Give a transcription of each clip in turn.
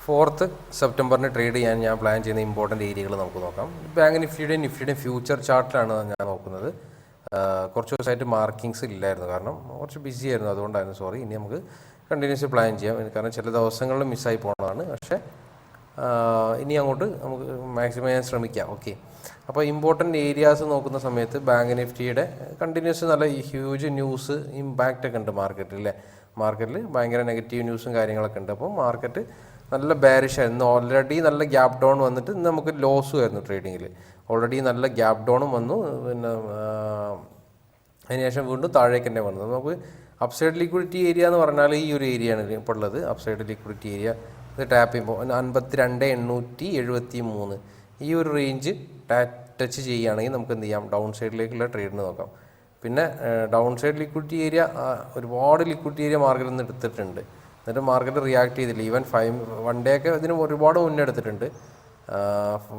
4th സെപ്റ്റംബറിന് trade ചെയ്യാൻ ഞാൻ plan ചെയ്യുന്ന ഇമ്പോർട്ടൻറ്റ് ഏരിയകൾ നമുക്ക് നോക്കാം. ബാങ്ക് നിഫ്റ്റിയുടെയും ഫ്യൂച്ചർ ചാർട്ടിലാണ് ഞാൻ നോക്കുന്നത്. കുറച്ച് ദിവസമായിട്ട് മാർക്കിങ്സ് ഇല്ലായിരുന്നു, കാരണം കുറച്ച് ബിസി ആയിരുന്നു, അതുകൊണ്ടായിരുന്നു, സോറി. ഇനി നമുക്ക് കണ്ടിന്യൂസ് പ്ലാൻ ചെയ്യാം, കാരണം ചില ദിവസങ്ങളിൽ മിസ്സായി പോകുന്നതാണ്. പക്ഷേ ഇനി അങ്ങോട്ട് നമുക്ക് മാക്സിമം ചെയ്യാൻ ശ്രമിക്കാം. ഓക്കെ, അപ്പോൾ ഇമ്പോർട്ടൻറ്റ് ഏരിയാസ് നോക്കുന്ന സമയത്ത് ബാങ്ക് നിഫ്റ്റിയുടെ കണ്ടിന്യൂസ് നല്ല ഹ്യൂജ് ന്യൂസ് ഇമ്പാക്റ്റ് ഒക്കെ ഉണ്ട് മാർക്കറ്റിൽ, അല്ലേ? മാർക്കറ്റിൽ ഭയങ്കര നെഗറ്റീവ് ന്യൂസും കാര്യങ്ങളൊക്കെ ഉണ്ട്. അപ്പോൾ മാർക്കറ്റ് നല്ല ബാരിഷ് ആയിരുന്നു. ഓൾറെഡി നല്ല ഗ്യാപ് ഡൗൺ വന്നിട്ട് ഇന്ന് നമുക്ക് ലോസും ആയിരുന്നു ട്രേഡിങ്ങിൽ. ഓൾറെഡി നല്ല ഗ്യാപ് ഡൗണും വന്നു, പിന്നെ അതിനുശേഷം വീണ്ടും താഴേക്ക് തന്നെ വന്നത്. നമുക്ക് അപ്സൈഡ് ലിക്വിഡിറ്റി ഏരിയ എന്ന് പറഞ്ഞാൽ ഈ ഒരു ഏരിയയാണ് ഇപ്പോൾ ഉള്ളത്. അപ്സൈഡ് ലിക്വിഡിറ്റി ഏരിയ ഇത് ടാപ്പ് ചെയ്യുമ്പോൾ 52,873 ഈ ഒരു റേഞ്ച് ടച്ച് ചെയ്യുകയാണെങ്കിൽ നമുക്ക് എന്ത് ചെയ്യാം, ഡൗൺ സൈഡിലേക്കുള്ള ട്രേഡിന് നോക്കാം. പിന്നെ ഡൗൺ സൈഡ് ലിക്വിഡിറ്റി ഏരിയ ഒരുപാട് ലിക്വിഡിറ്റി ഏരിയ മാർക്കറ്റിൽ നിന്ന് എടുത്തിട്ടുണ്ട്, എന്നിട്ട് മാർക്കറ്റ് റിയാക്ട് ചെയ്തില്ല. ഈവൻ 1 ഡേ ഒക്കെ ഇതിന് ഒരുപാട് മുന്നേ എടുത്തിട്ടുണ്ട്.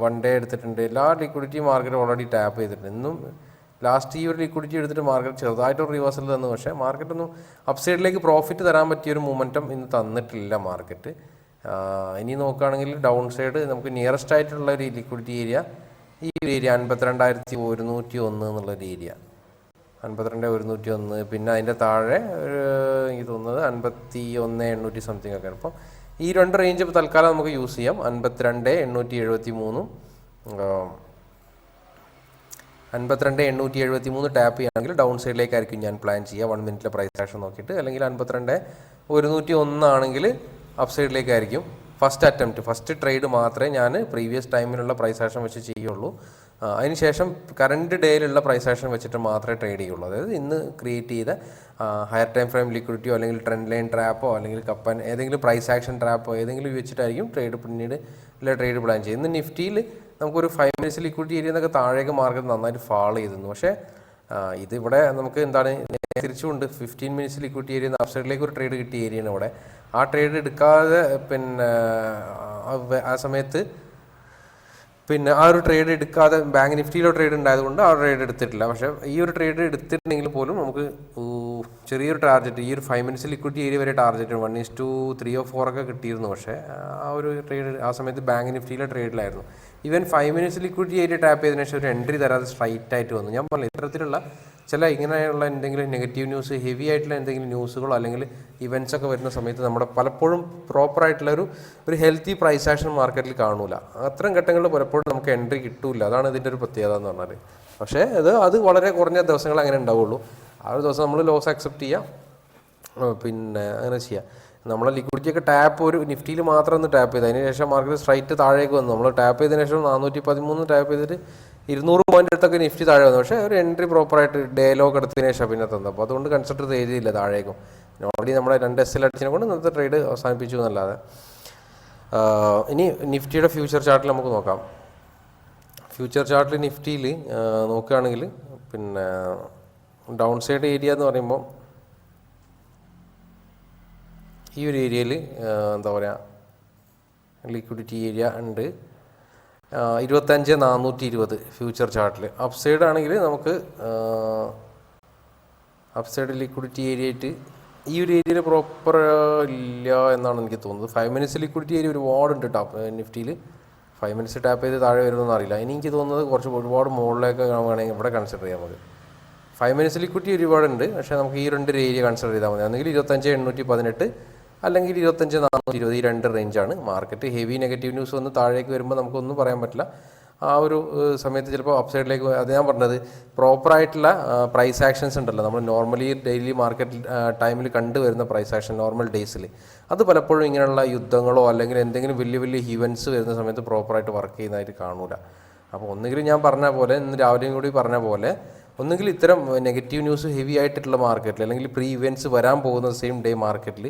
1 ഡേ എടുത്തിട്ടുണ്ട്. എല്ലാ ലിക്വിഡിറ്റി മാർക്കറ്റ് ഓൾറെഡി ടാപ്പ് ചെയ്തിട്ടുണ്ട്. ഇന്നും ലാസ്റ്റ് ഈ ഒരു ലിക്വിഡിറ്റി എടുത്തിട്ട് മാർക്കറ്റ് ചെറുതായിട്ടൊരു റിവേഴ്സൽ തന്നു. പക്ഷേ മാർക്കറ്റൊന്നും അപ്സൈഡിലേക്ക് പ്രോഫിറ്റ് തരാൻ പറ്റിയൊരു മൂമെൻറ്റം ഇന്ന് തന്നിട്ടില്ല മാർക്കറ്റ്. ഇനി നോക്കുകയാണെങ്കിൽ ഡൗൺ സൈഡ് നമുക്ക് നിയറസ്റ്റ് ആയിട്ടുള്ള ഒരു ലിക്വിഡിറ്റി ഏരിയ ഈ ഒരു ഏരിയ 52,101 എന്നുള്ളൊരു ഏരിയ, 52,101. പിന്നെ അതിൻ്റെ താഴെ എനിക്ക് തോന്നുന്നത് 51,800 സംതിങ് ഒക്കെയാണ്. അപ്പോൾ ഈ 2 റേഞ്ച് ഇപ്പോൾ തൽക്കാലം നമുക്ക് യൂസ് ചെയ്യാം. 52,873 52,873 ടാപ്പ് ചെയ്യുകയാണെങ്കിൽ ഡൗൺ സൈഡിലേക്കായിരിക്കും ഞാൻ പ്ലാൻ ചെയ്യുക 1 മിനിറ്റിലെ പ്രൈസ് ആക്ഷൻ നോക്കിയിട്ട്. അല്ലെങ്കിൽ 52,101 ആണെങ്കിൽ അപ്പ് സൈഡിലേക്കായിരിക്കും ഫസ്റ്റ് ട്രേഡ് മാത്രമേ ഞാൻ പ്രീവിയസ് ടൈമിലുള്ള പ്രൈസ് ആക്ഷൻ വെച്ച് ചെയ്യുള്ളൂ. അതിനുശേഷം കറണ്ട് ഡേയിലുള്ള പ്രൈസ് ആക്ഷൻ വെച്ചിട്ട് മാത്രമേ ട്രേഡ് ചെയ്യുള്ളൂ. അതായത് ഇന്ന് ക്രിയേറ്റ് ചെയ്ത ഹയർ ടൈം ഫ്രെയിം ലിക്വിഡിറ്റിയോ അല്ലെങ്കിൽ ട്രെൻഡ് ലൈൻ ട്രാപ്പോ അല്ലെങ്കിൽ കപ്പൻ ഏതെങ്കിലും പ്രൈസ് ആക്ഷൻ ട്രാപ്പോ ഏതെങ്കിലും വെച്ചിട്ടായിരിക്കും പിന്നീട് ട്രേഡ് പ്ലാൻ ചെയ്യുന്നത്. ഇന്ന് നിഫ്റ്റിയിൽ നമുക്കൊരു 5 മിനിറ്റ്സ് ലിക്വിഡിറ്റി ഏരിയ എന്നൊക്കെ താഴേക്ക് മാർക്കറ്റ് നന്നായിട്ട് ഫാൾ ചെയ്തിരുന്നു. പക്ഷേ ഇതിവിടെ നമുക്ക് എന്താണ് തിരിച്ചുകൊണ്ട് 15 മിനിറ്റ്സ് ലിക്വിഡിറ്റി ഏരിയ അപ്പ് സൈഡിലേക്ക് ഒരു ട്രേഡ് കിട്ടിയ ഏരിയയാണ് ഇവിടെ. ആ ട്രേഡ് എടുക്കാതെ പിന്നെ ആ സമയത്ത് ആ ഒരു ട്രേഡ് എടുക്കാതെ ബാങ്ക് നിഫ്റ്റിയിലോ ട്രേഡ് ഉണ്ടായതുകൊണ്ട് ആ ട്രേഡ് എടുത്തിട്ടില്ല. പക്ഷേ ഈ ഒരു ട്രേഡ് എടുത്തിട്ടുണ്ടെങ്കിൽ പോലും നമുക്ക് ചെറിയൊരു ടാർഗറ്റ് ഈ ഒരു 5 മിനിറ്റ്സ് ലിക്വിഡിറ്റി ഏരിയ വരെ ടാർഗറ്റ് 1:3 or 4 ഒക്കെ കിട്ടിയിരുന്നു. പക്ഷേ ആ ഒരു ട്രേഡ് ആ സമയത്ത് ബാങ്ക് നിഫ്റ്റിയിലെ ട്രേഡിലായിരുന്നു. Even 5 minutes liquidity area tap ചെയ്തതിനു ശേഷം ഒരു എൻട്രി തരാതെ സ്ട്രൈറ്റ് ആയിട്ട് വന്നു. ഞാൻ പറഞ്ഞു, ഇത്തരത്തിലുള്ള ചില ഇങ്ങനെയുള്ള എന്തെങ്കിലും നെഗറ്റീവ് ന്യൂസ്, ഹെവി ആയിട്ടുള്ള എന്തെങ്കിലും ന്യൂസുകളോ അല്ലെങ്കിൽ ഇവൻറ്റ്സ് ഒക്കെ വരുന്ന സമയത്ത് നമ്മുടെ പലപ്പോഴും പ്രോപ്പറായിട്ടുള്ള ഒരു ഹെൽത്തി പ്രൈസ് ആക്ഷൻ മാർക്കറ്റിൽ കാണൂല. അത്തരം ഘട്ടങ്ങളിൽ പലപ്പോഴും നമുക്ക് എൻട്രി കിട്ടൂല. അതാണ് ഇതിൻ്റെ ഒരു പ്രത്യേകത എന്ന് പറഞ്ഞാൽ. പക്ഷേ അത് വളരെ കുറഞ്ഞ ദിവസങ്ങൾ അങ്ങനെ ഉണ്ടാവുള്ളൂ. ആ ഒരു ദിവസം നമ്മൾ ലോസ് അക്സെപ്റ്റ് ചെയ്യാം, പിന്നെ അങ്ങനെ ചെയ്യാം. നമ്മളെ ലിക്വിഡിറ്റി ഒക്കെ ടാപ്പ് ഒരു നിഫ്റ്റിയിൽ മാത്രം ഒന്ന് ടാപ്പ് ചെയ്ത് അതിന് ശേഷം മാർക്കറ്റ് സ്ട്രൈറ്റ് താഴേക്ക് വന്നു. നമ്മൾ ടാപ്പ് ചെയ്തതിനു ശേഷം 413 ടാപ്പ് ചെയ്തിട്ട് 200 പോയിന്റ് അടുത്തൊക്കെ നിഫ്റ്റി താഴെ വന്നു. പക്ഷേ ഒരു എൻട്രി പ്രോപ്പറായിട്ട് ഡേലോഗ് എടുത്തതിന് ശേഷം പിന്നെ തന്നു. അപ്പോൾ അതുകൊണ്ട് കൺസിഡർ ചെയ്തില്ല താഴേക്കും. ഓൾറെഡി നമ്മുടെ 2 SL അടിച്ചതിനെ കൊണ്ട് ഇന്നത്തെ ട്രേഡ് അവസാനിപ്പിച്ചു എന്നല്ലാതെ. ഇനി നിഫ്റ്റിയുടെ ഫ്യൂച്ചർ ചാർട്ടിൽ നമുക്ക് നോക്കാം. ഫ്യൂച്ചർ ചാർട്ടിൽ നിഫ്റ്റിയിൽ നോക്കുകയാണെങ്കിൽ പിന്നെ ഡൗൺ സൈഡ് ഏരിയ എന്ന് പറയുമ്പോൾ ഈ ഒരു ഏരിയയിൽ എന്താ പറയുക, ലിക്വിഡിറ്റി ഏരിയ ഉണ്ട് 25,420 ഫ്യൂച്ചർ ചാർട്ടിൽ. അപ്പ് സൈഡ് ആണെങ്കിൽ നമുക്ക് അപ്പ് സൈഡ് ലിക്വിഡിറ്റി ഏരിയ ആയിട്ട് ഈ ഒരു ഏരിയയിൽ പ്രോപ്പർ ഇല്ല എന്നാണ് എനിക്ക് തോന്നുന്നത്. 5 മിനിറ്റ്സ് ലിക്വിഡിറ്റി ഏരിയ ഒരുപാടുണ്ട് നിഫ്റ്റിയിൽ. 5 മിനിറ്റ്സ് ടാപ്പ് ചെയ്ത് താഴെ വരുന്നതെന്ന് അറിയില്ല. ഇനി എനിക്ക് തോന്നുന്നത് ഒരുപാട് മുകളിലേക്ക് വേണമെങ്കിൽ ഇവിടെ കൺസിഡർ ചെയ്യാൻ മതി. 5 മിനിറ്റ്സ് ലിക്വിഡിറ്റി ഒരുപാടുണ്ട്. പക്ഷേ നമുക്ക് ഈ 2 ഏരിയ കൺസിഡർ ചെയ്താൽ മതി. ഒന്നെങ്കിൽ 25,818 അല്ലെങ്കിൽ 25,420 ഈ 2 റേഞ്ചാണ്. മാർക്കറ്റ് ഹെവി നെഗറ്റീവ് ന്യൂസ് വന്ന് താഴേക്ക് വരുമ്പോൾ നമുക്കൊന്നും പറയാൻ പറ്റില്ല. ആ ഒരു സമയത്ത് ചിലപ്പോൾ അപ്പ് സൈഡിലേക്ക്, അത് ഞാൻ പറഞ്ഞത് പ്രോപ്പറായിട്ടുള്ള പ്രൈസ് ആക്ഷൻസ് ഉണ്ടല്ലോ, നമ്മൾ നോർമലി ഡെയിലി മാർക്കറ്റ് ടൈമിൽ കണ്ടുവരുന്ന പ്രൈസ് ആക്ഷൻ നോർമൽ ഡേയ്സിൽ, അത് പലപ്പോഴും ഇങ്ങനെയുള്ള യുദ്ധങ്ങളോ അല്ലെങ്കിൽ എന്തെങ്കിലും വലിയ വലിയ ഇവൻറ്റ്സ് വരുന്ന സമയത്ത് പ്രോപ്പറായിട്ട് വർക്ക് ചെയ്യുന്നതായിട്ട് കാണൂല. അപ്പോൾ ഒന്നുകിൽ ഞാൻ പറഞ്ഞ പോലെ, ഇന്ന് രാവിലെയും കൂടി പറഞ്ഞ പോലെ, ഒന്നുകിൽ ഇത്തരം നെഗറ്റീവ് ന്യൂസ് ഹെവി ആയിട്ടുള്ള മാർക്കറ്റിൽ അല്ലെങ്കിൽ പ്രീ ഇവൻറ്റ്സ് വരാൻ പോകുന്ന സെയിം ഡേ മാർക്കറ്റിൽ,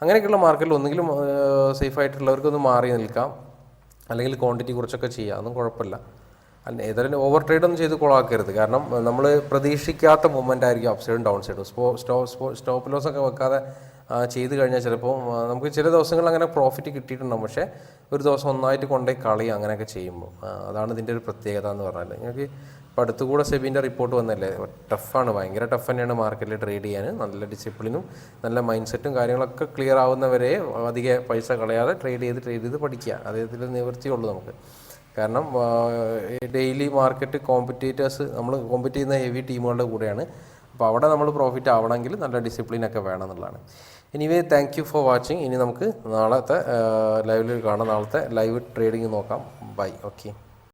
അങ്ങനെയൊക്കെയുള്ള മാർക്കറ്റിൽ ഒന്നുകിലും സേഫ് ആയിട്ടുള്ളവർക്കൊന്ന് മാറി നിൽക്കാം, അല്ലെങ്കിൽ ക്വാണ്ടിറ്റി കുറച്ചൊക്കെ ചെയ്യാം, ഒന്നും കുഴപ്പമില്ല. ഏതായാലും ഓവർ ട്രേഡ് ഒന്നും ചെയ്ത് കൊളാക്കരുത്. കാരണം നമ്മൾ പ്രതീക്ഷിക്കാത്ത മൂവ്മെൻ്റ് ആയിരിക്കും അപ്പ് സൈഡും ഡൗൺ സൈഡും. സ്റ്റോപ്പ് ലോസ് ഒക്കെ വെക്കാതെ ചെയ്ത് കഴിഞ്ഞാൽ ചിലപ്പോൾ നമുക്ക് ചില ദിവസങ്ങളിൽ അങ്ങനെ പ്രോഫിറ്റ് കിട്ടിയിട്ടുണ്ടാകും, പക്ഷേ ഒരു ദിവസം ഒന്നായിട്ട് കൊണ്ടുപോയി കളയും അങ്ങനെയൊക്കെ ചെയ്യുമ്പോൾ. അതാണ് ഇതിൻ്റെ ഒരു പ്രത്യേകത എന്ന് പറഞ്ഞാൽ. നിങ്ങൾക്ക് ഇപ്പോൾ അടുത്തുകൂടെ സെബീൻ്റെ റിപ്പോർട്ട് വന്നല്ലേ, ടഫാണ്, ഭയങ്കര ടഫ് തന്നെയാണ് മാർക്കറ്റിൽ ട്രേഡ് ചെയ്യാൻ. നല്ല ഡിസിപ്ലിനും നല്ല മൈൻഡ് സെറ്റും കാര്യങ്ങളൊക്കെ ക്ലിയർ ആവുന്നവരെ അധികം പൈസ കളയാതെ ട്രേഡ് ചെയ്ത് പഠിക്കുക. അതേതിൽ നിവൃത്തിയുള്ളൂ നമുക്ക്. കാരണം ഡെയിലി മാർക്കറ്റ് കോമ്പറ്റീറ്റേഴ്സ്, നമ്മൾ കോമ്പറ്റ് ചെയ്യുന്ന ഹെവി ടീമുകളുടെ കൂടെയാണ്. അപ്പോൾ അവിടെ നമ്മൾ പ്രോഫിറ്റ് ആവണമെങ്കിൽ നല്ല ഡിസിപ്ലിനൊക്കെ വേണം എന്നുള്ളതാണ്. Anyway, thank you for watching. ഇനി നമുക്ക് നാളത്തെ ലൈവിൽ കാണാം, നാളത്തെ ലൈവ് ട്രേഡിങ് നോക്കാം. ബൈ. ഓക്കെ.